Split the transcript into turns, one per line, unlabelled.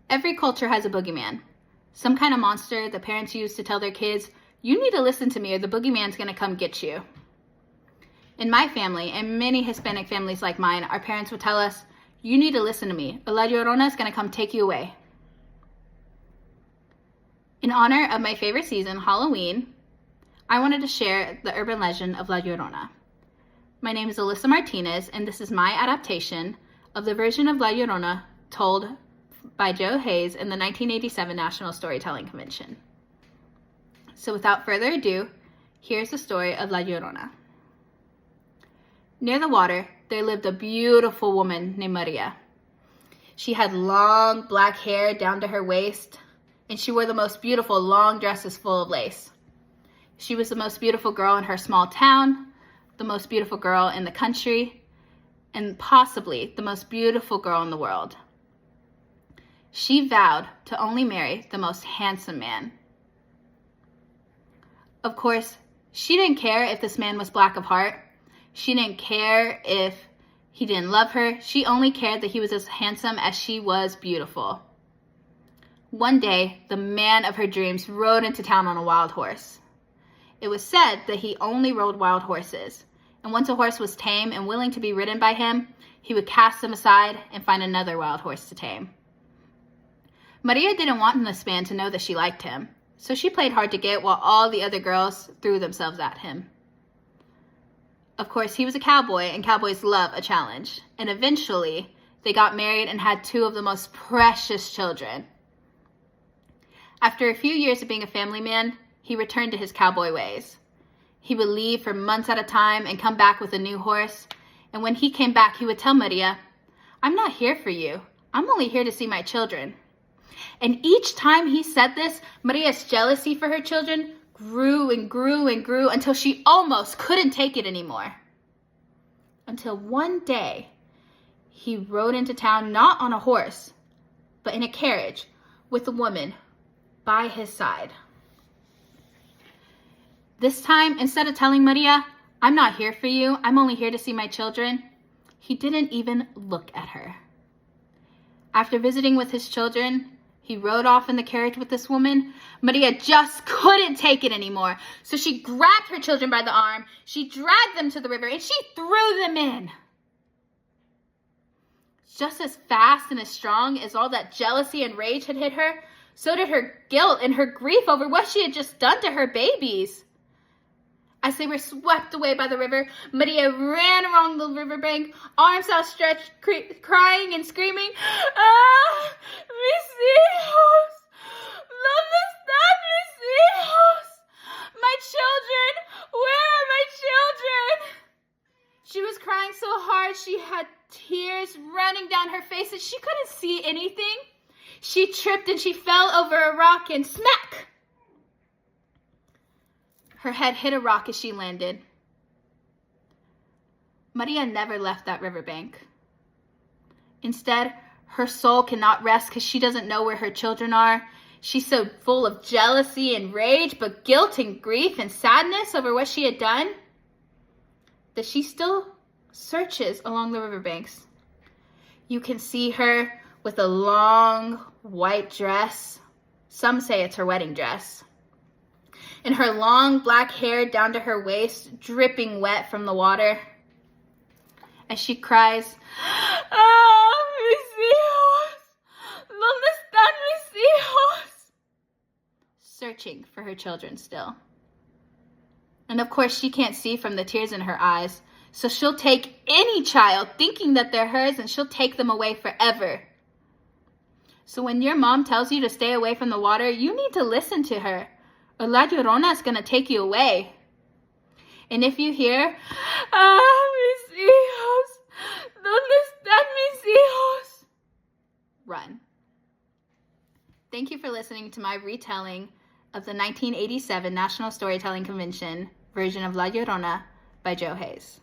Every culture has a boogeyman, some kind of monster the parents use to tell their kids, you need to listen to me or the boogeyman's going to come get you. In my family, and many Hispanic families like mine, our parents would tell us, you need to listen to me, or La Llorona is going to come take you away. In honor of my favorite season, Halloween, I wanted to share the urban legend of La Llorona. My name is Alyssa Martinez, and this is my adaptation of the version of La Llorona told by Joe Hayes in the 1987 National Storytelling Convention. So without further ado, here's the story of La Llorona. Near the water, there lived a beautiful woman named Maria. She had long black hair down to her waist, and she wore the most beautiful long dresses full of lace. She was the most beautiful girl in her small town, the most beautiful girl in the country, and possibly the most beautiful girl in the world. She vowed to only marry the most handsome man. Of course, she didn't care if this man was black of heart. She didn't care if he didn't love her. She only cared that he was as handsome as she was beautiful. One day, the man of her dreams rode into town on a wild horse. It was said that he only rode wild horses, and once a horse was tame and willing to be ridden by him, he would cast him aside and find another wild horse to tame. Maria didn't want this man to know that she liked him, so she played hard to get while all the other girls threw themselves at him. Of course, he was a cowboy, and cowboys love a challenge, and eventually they got married and had two of the most precious children. After a few years of being a family man, he returned to his cowboy ways. He would leave for months at a time and come back with a new horse, and when he came back, he would tell Maria, I'm not here for you. I'm only here to see my children. And each time he said this, Maria's jealousy for her children grew and grew and grew until she almost couldn't take it anymore. Until one day, he rode into town not on a horse, but in a carriage with a woman by his side. This time, instead of telling Maria, I'm not here for you, I'm only here to see my children, he didn't even look at her. After visiting with his children, he rode off in the carriage with this woman. Maria just couldn't take it anymore. So she grabbed her children by the arm, she dragged them to the river, and she threw them in. Just as fast and as strong as all that jealousy and rage had hit her, so did her guilt and her grief over what she had just done to her babies. As they were swept away by the river, Maria ran along the riverbank, arms outstretched, crying and screaming, Ah, mis hijos! ¿Dónde están mis hijos? My children! Where are my children? She was crying so hard she had tears running down her face and she couldn't see anything. She tripped and she fell over a rock and smack! Her head hit a rock as she landed. Maria never left that riverbank. Instead, her soul cannot rest because she doesn't know where her children are. She's so full of jealousy and rage, but guilt and grief and sadness over what she had done, that she still searches along the riverbanks. You can see her with a long white dress. Some say it's her wedding dress. And her long black hair down to her waist, dripping wet from the water. As she cries, Ah, mis hijos! ¿Dónde están mis hijos? Searching for her children still. And of course, she can't see from the tears in her eyes, so she'll take any child thinking that they're hers and she'll take them away forever. So when your mom tells you to stay away from the water, you need to listen to her. Or La Llorona is going to take you away. And if you hear, Ah, mis hijos, ¿dónde están mis hijos? Run. Thank you for listening to my retelling of the 1987 National Storytelling Convention version of La Llorona by Joe Hayes.